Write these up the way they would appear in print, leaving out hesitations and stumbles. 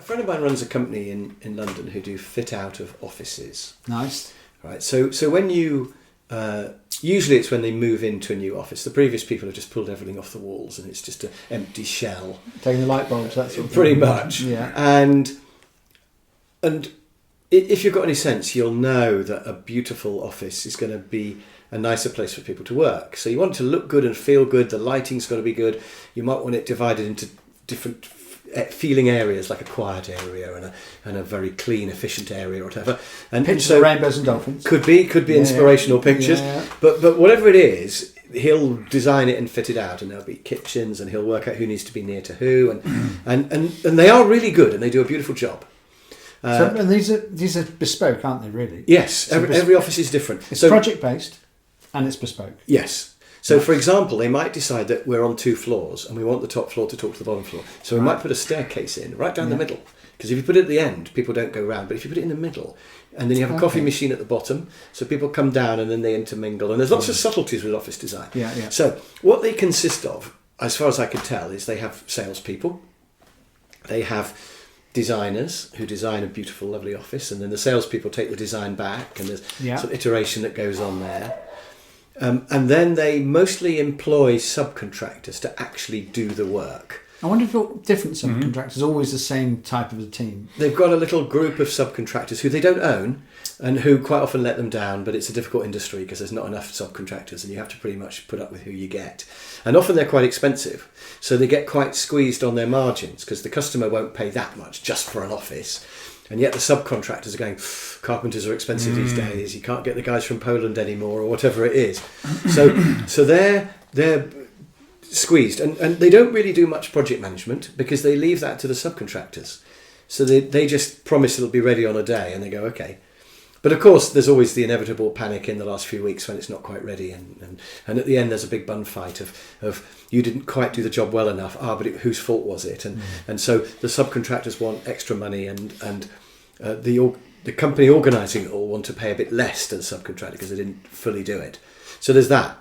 friend of mine runs a company in London who do fit out of offices. Nice. Right. So when you usually it's when they move into a new office. The previous people have just pulled everything off the walls and it's just an empty shell. Taking the light bulbs, that sort of pretty thing. much. Yeah. And if you've got any sense, you'll know that a beautiful office is going to be a nicer place for people to work. So you want it to look good and feel good. The lighting's got to be good. You might want it divided into different feeling areas, like a quiet area and a very clean, efficient area or whatever. And Pictures so of rainbows and dolphins. Could be inspirational pictures. Yeah. But whatever it is, he'll design it and fit it out, and there'll be kitchens, and he'll work out who needs to be near to who, and they are really good, and they do a beautiful job. And these are bespoke, aren't they? Really? Yes. Every office is different. It's project based, and it's bespoke. Yes. So, for example, they might decide that we're on 2 floors and we want the top floor to talk to the bottom floor. So we might put a staircase in right down the middle. Because if you put it at the end, people don't go round. But if you put it in the middle, and then you have a coffee machine at the bottom, so people come down and then they intermingle. And there's lots of subtleties with office design. Yeah. So what they consist of, as far as I can tell, is they have salespeople. They have designers who design a beautiful, lovely office. And then the salespeople take the design back. And there's some iteration that goes on there. And then they mostly employ subcontractors to actually do the work. I wonder if you're different subcontractors, always the same type of a team. They've got a little group of subcontractors who they don't own and who quite often let them down, but it's a difficult industry because there's not enough subcontractors and you have to pretty much put up with who you get. And often they're quite expensive, so they get quite squeezed on their margins because the customer won't pay that much just for an office. And yet the subcontractors are going, carpenters are expensive these days. You can't get the guys from Poland anymore, or whatever it is. So they're squeezed, and they don't really do much project management because they leave that to the subcontractors. So they just promise it'll be ready on a day, and they go okay. But of course, there's always the inevitable panic in the last few weeks when it's not quite ready, and at the end there's a big bun fight of you didn't quite do the job well enough. But whose fault was it? And so the subcontractors want extra money, and the company organising it all want to pay a bit less to the subcontractor because they didn't fully do it. So there's that.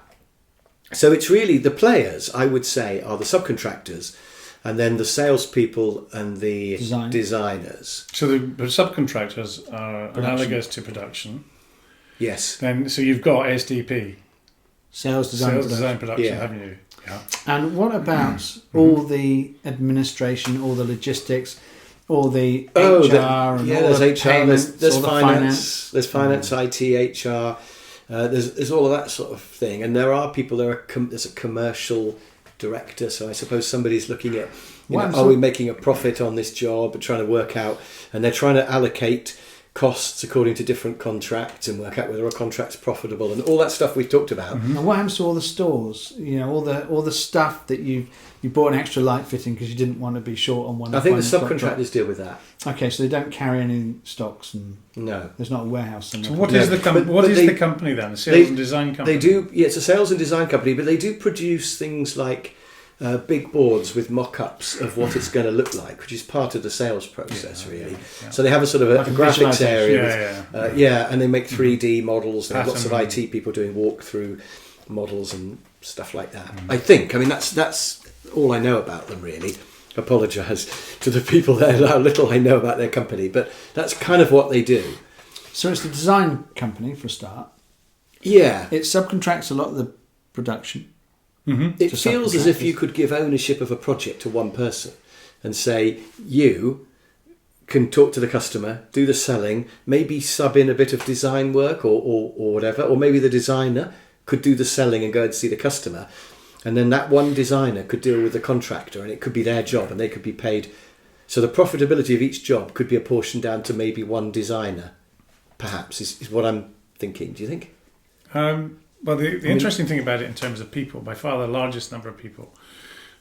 So it's really the players, I would say, are the subcontractors, and then the salespeople and the designers. So the subcontractors are analogous to production. Yes. Then so you've got SDP, Sales design production, haven't you? Yeah. And what about all the administration, all the logistics, all the HR, and all there's the HR, payments, there's all the finance, there's finance, IT, HR. There's all of that sort of thing, and there are people. There's a commercial director, so I suppose somebody's looking at, are we making a profit on this job, and trying to work out, and they're trying to allocate costs according to different contracts and work out whether a contract's profitable and all that stuff we've talked about. And what happens to all the stores? All the stuff that you bought an extra light fitting because you didn't want to be short on one. I think the subcontractors deal with that. Okay, so they don't carry any stocks, and no, there's not a warehouse somewhere. So what is the company then? A sales and design company? They do. Yeah, it's a sales and design company, but they do produce things like big boards with mock-ups of what it's going to look like, which is part of the sales process, really. Yeah. So they have a sort of a graphics area, and they make 3D models. They have lots of IT people doing walkthrough models and stuff like that. I think. I mean, that's all I know about them, really. Apologise to the people there how little I know about their company, but that's kind of what they do. So it's the design company for a start. Yeah, it subcontracts a lot of the production. Mm-hmm. It feels as if you could give ownership of a project to one person and say, you can talk to the customer, do the selling, maybe sub in a bit of design work or whatever, or maybe the designer could do the selling and go and see the customer, and then that one designer could deal with the contractor, and it could be their job and they could be paid. So the profitability of each job could be apportioned down to maybe one designer, perhaps, is what I'm thinking. Do you think? Well, the interesting thing about it in terms of people, by far the largest number of people,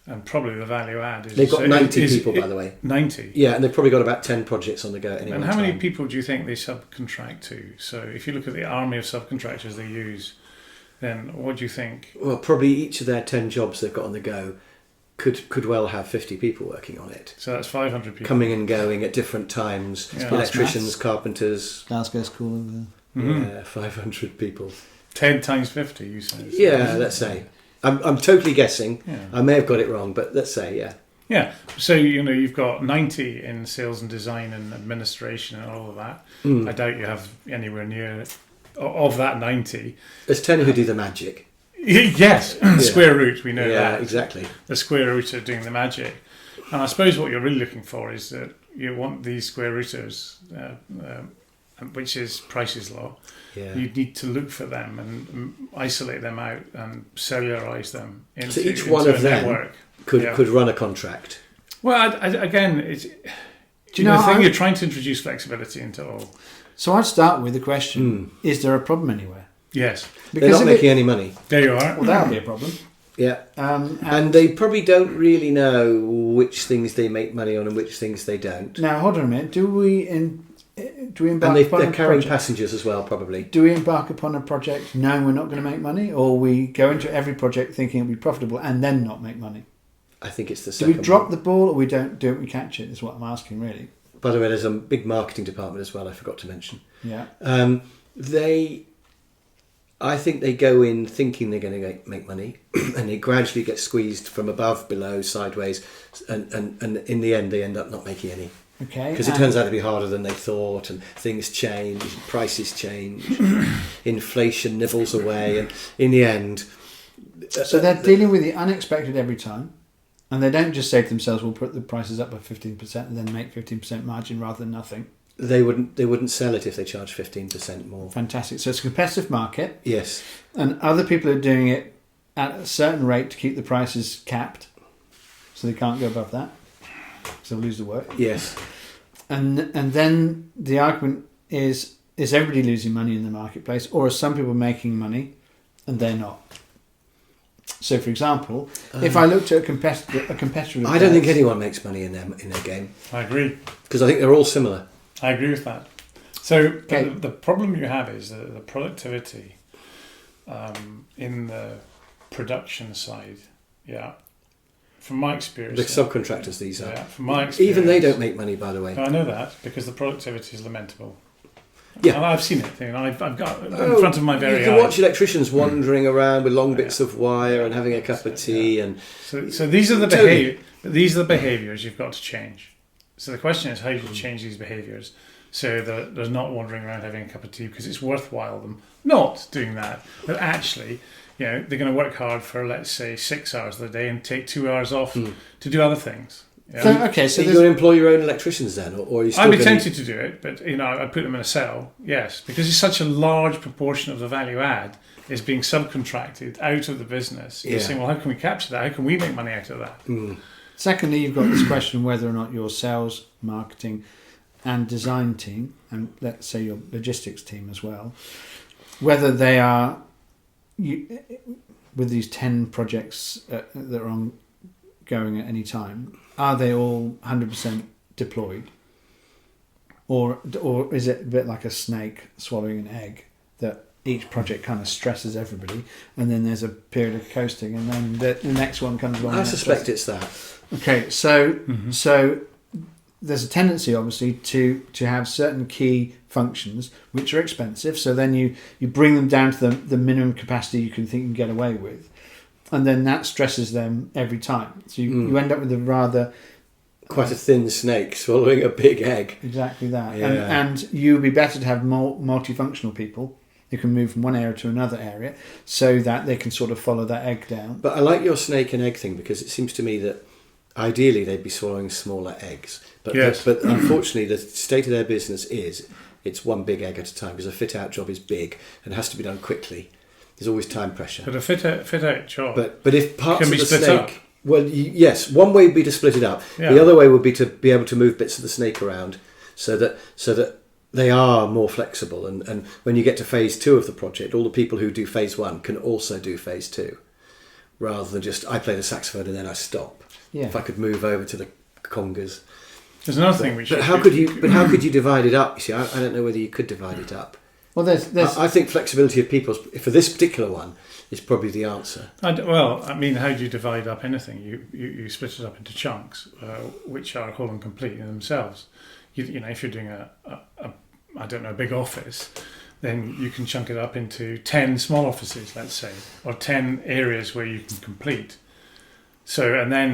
and probably the value add is... They've got 90 people, by the way. 90? Yeah, and they've probably got about 10 projects on the go at any one time. And how many people do you think they subcontract to? So if you look at the army of subcontractors they use, then what do you think? Well, probably each of their 10 jobs they've got on the go could well have 50 people working on it. So that's 500 people. Coming and going at different times. Yeah. Electricians, carpenters. Glasgow School over there. Mm-hmm. Yeah, 500 people. 10 times 50, you say? Yeah, let's say. I'm totally guessing. Yeah. I may have got it wrong, but let's say, yeah. Yeah. So, you've got 90 in sales and design and administration and all of that. I doubt you have anywhere near of that 90. There's 10 who do the magic. Yes, the square root, we know Yeah, that. exactly. The square root are doing the magic. And I suppose what you're really looking for is that you want these square rooters, which is Price's law. Yeah. You need to look for them and isolate them out and cellularize them into, So each one of a them network. could run a contract. Well, again, it's... Do you know, the thing, you're trying to introduce flexibility into all. So I'd start with the question, is there a problem anywhere? Yes. They're not making any money. There you are. Well, that'll be a problem. Yeah. And they probably don't really know which things they make money on and which things they don't. now, hold on a minute. Do we embark And upon they're a carrying project? passengers as well, probably. Do we embark upon a project knowing we're not going to make money, or we go into every project thinking it'll be profitable and then not make money? I think it's the Do second we drop one. the ball, or we don't do it? We catch it. Is what I'm asking, really. By the way, there's a big marketing department as well, I forgot to mention. Yeah. I think they go in thinking they're going to make money, and they gradually get squeezed from above, below, sideways, and in the end they end up not making any. Okay. Because it turns out to be harder than they thought, and things change, prices change, inflation nibbles away, and in the end... So they're dealing with the unexpected every time, and they don't just say to themselves, "We'll put the prices up by 15% and then make 15% margin rather than nothing." They wouldn't sell it if they charged 15% more. Fantastic. So it's a competitive market, Yes. and other people are doing it at a certain rate to keep the prices capped, so they can't go above that, so they'll lose the work. Yes. And then the argument is everybody losing money in the marketplace, or are some people making money and they're not? So, for example, if I looked at a competitor, I don't think anyone makes money in their game, I agree. because I think they're all similar. I agree with that. So Okay. the problem you have is the productivity in the production side. Yeah. From my experience. The subcontractors, these are. Yeah, from my experience. Even they don't make money, by the way. I know that because the productivity is lamentable. Yeah. And I've seen it. I've got in front of my very You can eyes. watch electricians wandering around with long bits of wire and having a cup of tea, and So these are the Totally. These are the behaviours you've got to change. So the question is, how do you change these behaviours so that there's not wandering around having a cup of tea because it's worthwhile them not doing that, but actually, they're going to work hard for, let's say, 6 hours of the day and take 2 hours off to do other things. Yeah. So, okay, so so you're going to employ your own electricians then, or are you still I'd be gonna- tempted to do it, but I'd put them in a cell, yes, because it's such a large proportion of the value add is being subcontracted out of the business. You're Yeah. saying, well, how can we capture that? How can we make money out of that? secondly, you've got this question whether or not your sales, marketing, and design team, and let's say your logistics team as well, whether they are with these 10 projects that are ongoing at any time, are they all 100% deployed, or is it a bit like a snake swallowing an egg, that each project kind of stresses everybody, and then there's a period of coasting, and then the next one comes along? I suspect it's that. Okay, so there's a tendency, obviously, to have certain key functions which are expensive. So then you bring them down to the minimum capacity you can get away with, and then that stresses them every time. So you end up with a rather Quite a thin snake swallowing a big egg. exactly that. Yeah. And you'd be better to have more multifunctional people who can move from one area to another area, so that they can sort of follow that egg down. But I like your snake and egg thing, because it seems to me that ideally they'd be swallowing smaller eggs. But Yes. but unfortunately, the state of their business is it's one big egg at a time, because a fit-out job is big and has to be done quickly. There's always time pressure. But a fit out job. But if parts Can of be the split snake, up. well, yes, one way would be to split it up. Yeah. The other way would be to be able to move bits of the snake around, so that they are more flexible. And when you get to phase 2 of the project, all the people who do phase 1 can also do phase 2, rather than just I play the saxophone and then I stop. Yeah. If I could move over to the congas. There's another thing we should. But how could you? But how could you divide it up? You see, I don't know whether you could divide it up. Well, there's I think flexibility of people for this particular one is probably the answer. how do you divide up anything? You split it up into chunks, which are whole and complete in themselves. If you're doing a big office, then you can chunk it up into 10 small offices, let's say, or 10 areas where you can complete. So and then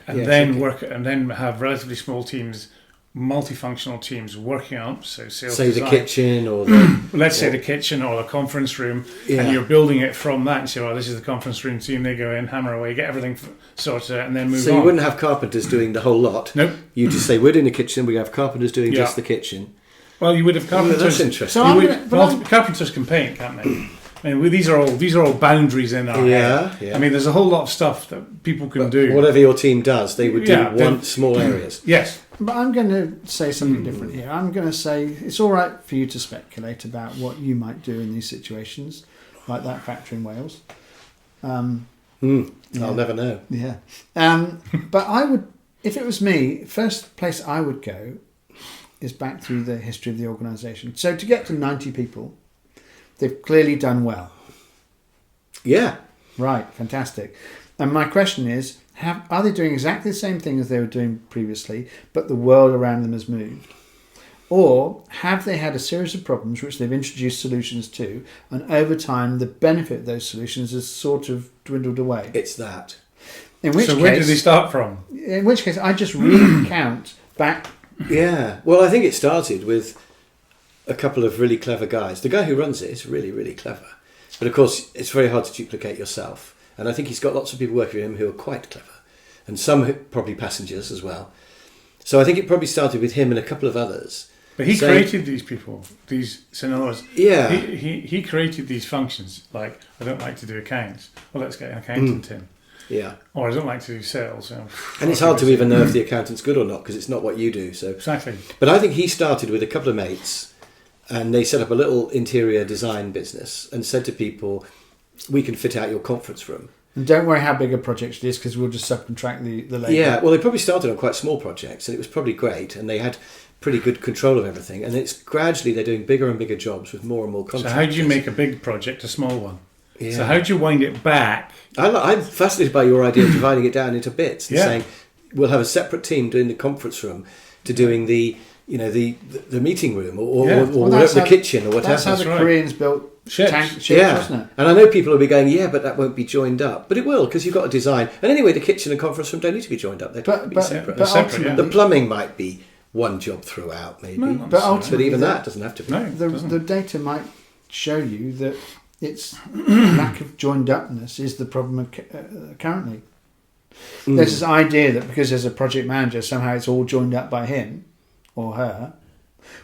yes, have relatively small teams, multifunctional teams working on sales say design. the kitchen or the Let's say the kitchen or the conference room, Yeah. and you're building it from that. And say, well, this is the conference room team. They go in, hammer away, get everything sorted out, and then move so on. you wouldn't have carpenters doing the whole lot. Nope. You just say we're doing the kitchen. We have carpenters doing Yeah. just the kitchen. Well, you would have carpenters. That's interesting. So I'm gonna- Carpenters can paint, can't they? I mean, these are all boundaries in our head. Yeah. I mean, there's a whole lot of stuff that people can do. Whatever your team does, they would do Yeah, one small areas. Yes. But I'm going to say something different here. I'm going to say it's all right for you to speculate about what you might do in these situations, like that factory in Wales. Yeah. I'll never know. Yeah. But I would, if it was me, first place I would go is back through the history of the organisation. So to get to 90 people, they've clearly done well. Yeah. Right, fantastic. And my question is, are they doing exactly the same thing as they were doing previously, but the world around them has moved? Or have they had a series of problems which they've introduced solutions to, and over time the benefit of those solutions has sort of dwindled away? It's that. So where did they start from? In which case, I just recount back. Yeah. Well, I think it started with a couple of really clever guys. The guy who runs it is really, really clever. But of course, it's very hard to duplicate yourself. And I think he's got lots of people working with him who are quite clever. And some probably passengers as well. So I think it probably started with him and a couple of others. But he created these people. So in other words, yeah. he created these functions. Like, I don't like to do accounts. Well, let's get an accountant in. Yeah. Or I don't like to do sales. And it's hard to even know if the accountant's good or not because it's not what you do. So exactly. But I think he started with a couple of mates and they set up a little interior design business and said to people, we can fit out your conference room. And don't worry how big a project it is because we'll just subcontract the labour. Yeah, well, they probably started on quite small projects and it was probably great and they had pretty good control of everything. And it's gradually they're doing bigger and bigger jobs with more and more contractors. So how do you make a big project a small one? Yeah. So how do you wind it back? I'm fascinated by your idea of dividing it down into bits and Yeah. saying we'll have a separate team doing the conference room to doing the meeting room or the kitchen or whatever. That's how the Koreans built ships, wasn't it? And I know people will be going, yeah, but that won't be joined up. But it will, because you've got a design. And anyway, the kitchen and conference room don't need to be joined up. They're separate. But ultimately, The plumbing might be one job throughout, maybe. But even that doesn't have to be. No, the data might show you that its lack of joined upness is the problem currently. There's this idea that because there's a project manager, somehow it's all joined up by him or her,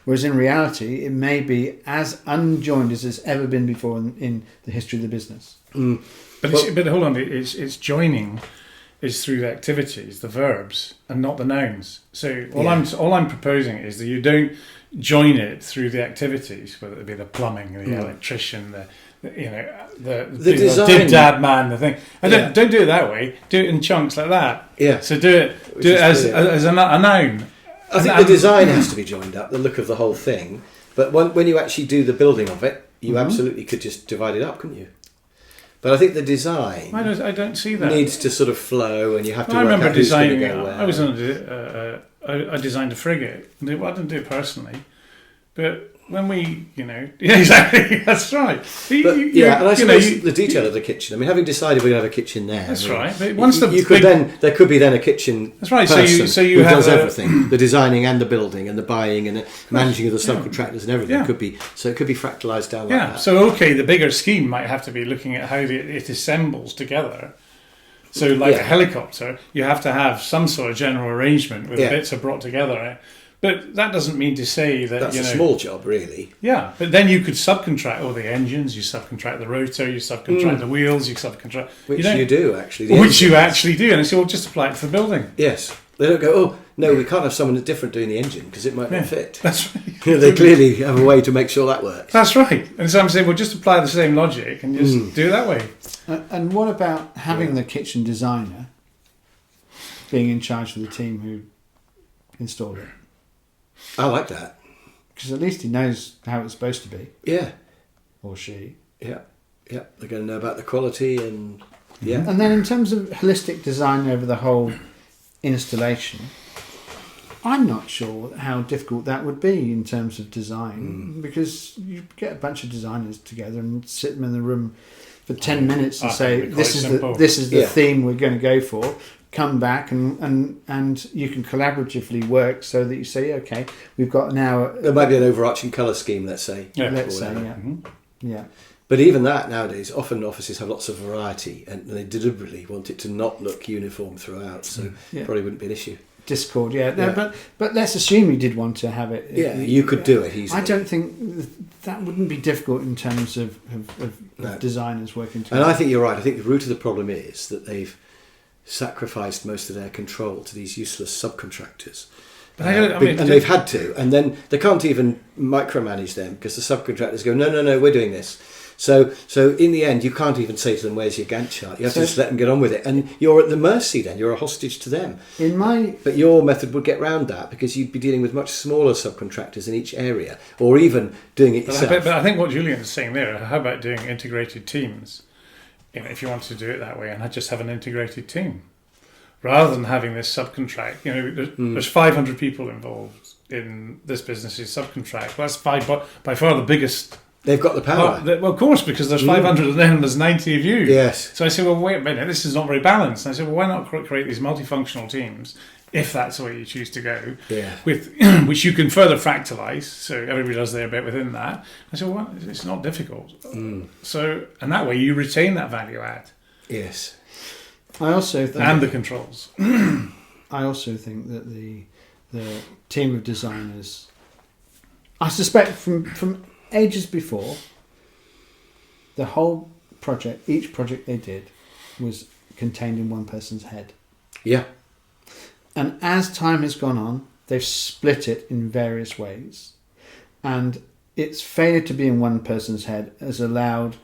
whereas in reality it may be as unjoined as it's ever been before in the history of the business. But hold on, it's joining is through the activities, the verbs, and not the nouns. So all I'm proposing is that you don't join it through the activities, whether it be the plumbing, the electrician, the design, dad man, the thing. And don't do it that way. Do it in chunks like that. Yeah. So do it as a noun. I think the design has to be joined up, the look of the whole thing. But when you actually do the building of it, you absolutely could just divide it up, couldn't you? But I think the design I don't see that. needs to sort of flow, and you have to I work remember out who's going to designing. go where. I was on I designed a frigate. I didn't do it personally, but when we, exactly, that's right. And I suppose the detail of the kitchen. I mean, having decided we're going to have a kitchen there. That's I mean, right. But once there could be then a kitchen. That's right. Person So you who have does everything: the designing and the building and the buying and the managing of the subcontractors and everything. Yeah. It could be fractalized down like that. So the bigger scheme might have to be looking at how it assembles together. So like a helicopter, you have to have some sort of general arrangement where the bits are brought together. But that doesn't mean to say that that's a small job, really. Yeah, but then you could subcontract all the engines, you subcontract the rotor, you subcontract the wheels, you subcontract... Which you do, actually. Which you actually do, and it's all just apply it to the building. Yes. They don't go, oh, no, we can't have someone different doing the engine because it might not fit. That's right. They clearly have a way to make sure that works. That's right. And so I'm saying, well, just apply the same logic and just do it that way. And what about having the kitchen designer being in charge of the team who installed it? I like that. Because at least he knows how it's supposed to be. Yeah. Or she. Yeah. They're going to know about the quality and... Yeah. And then in terms of holistic design over the whole installation, I'm not sure how difficult that would be in terms of design, because you get a bunch of designers together and sit them in the room for 10 minutes and I say, think it'd be quite simple. this is the Yeah. theme we're going to go for. Come back and you can collaboratively work so that you say, okay, we've got now. There might be an overarching colour scheme, let's say. Yeah. Let's or say, whatever. yeah. Mhm. Yeah. But even that nowadays, often offices have lots of variety, and they deliberately want it to not look uniform throughout. So Yeah. probably wouldn't be an issue. Discord, yeah. No, Yeah. but let's assume you did want to have it. Yeah, you could do it easily. I don't think that wouldn't be difficult in terms of No. designers working And together. I think you're right. I think the root of the problem is that they've sacrificed most of their control to these useless subcontractors. But I mean, and they've had to, and then they can't even micromanage them because the subcontractors go, no, we're doing this. So in the end, you can't even say to them, "Where's your Gantt chart?" You have to So- just let them get on with it, and you're at the mercy. Then you're a hostage to them. In my But your method would get round that because you'd be dealing with much smaller subcontractors in each area, or even doing it yourself. But I think what Julian's saying there, how about doing integrated teams? If you want to do it that way, and just have an integrated team, rather than having this subcontract. There's 500 people involved in this business's subcontract. Well, that's by far the biggest. They've got the power. Well, of course, because there's 500 and then there's 90 of you. Yes. So I said, well, wait a minute, this is not very balanced. And I said, well, why not create these multifunctional teams, if that's the way you choose to go, Yeah. with which you can further fractalize, so everybody does their bit within that. I said, well, it's not difficult. So, and that way you retain that value add Yes. I also think and the controls. I also think that the team of designers, I suspect from ages before, the whole project, each project they did, was contained in one person's head. Yeah. And as time has gone on, they've split it in various ways. And its failure to be in one person's head has allowed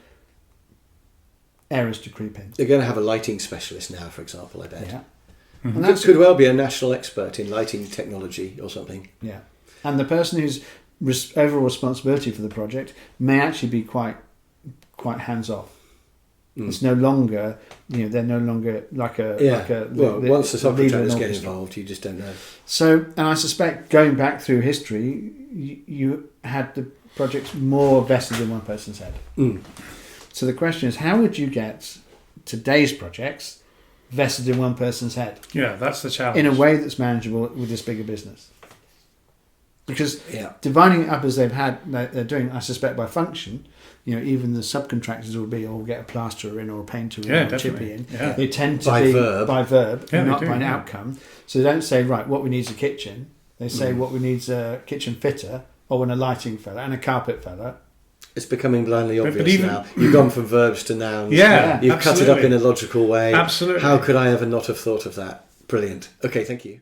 errors to creep in. They're going to have a lighting specialist now, for example, I bet. Yeah. Mhm. And That that's could well be a national expert in lighting technology or something. yeah. And the person whose overall responsibility for the project may actually be quite hands off. It's no longer, they're no longer like a Once the leader in subcontractors get orchestra. involved, you just don't know. So, and I suspect going back through history, you had the projects more vested in one person's head. Mm. So the question is, how would you get today's projects vested in one person's head Yeah, that's the challenge. in a way that's manageable with this bigger business? Because Yeah. dividing it up as they're doing, I suspect by function, even the subcontractors will get a plasterer in or a painter in Yeah, or a chippy definitely. in. Yeah. They tend to By be verb. by verb, Yeah, they not do, by an yeah. outcome. So they don't say, right, what we need is a kitchen. They say what we need is a kitchen fitter or a lighting fella and a carpet fella. It's becoming blindly But obvious even- now. You've gone from verbs to nouns. Yeah, You've cut it up absolutely. in a logical way. Absolutely. How could I ever not have thought of that? Brilliant. Okay, thank you.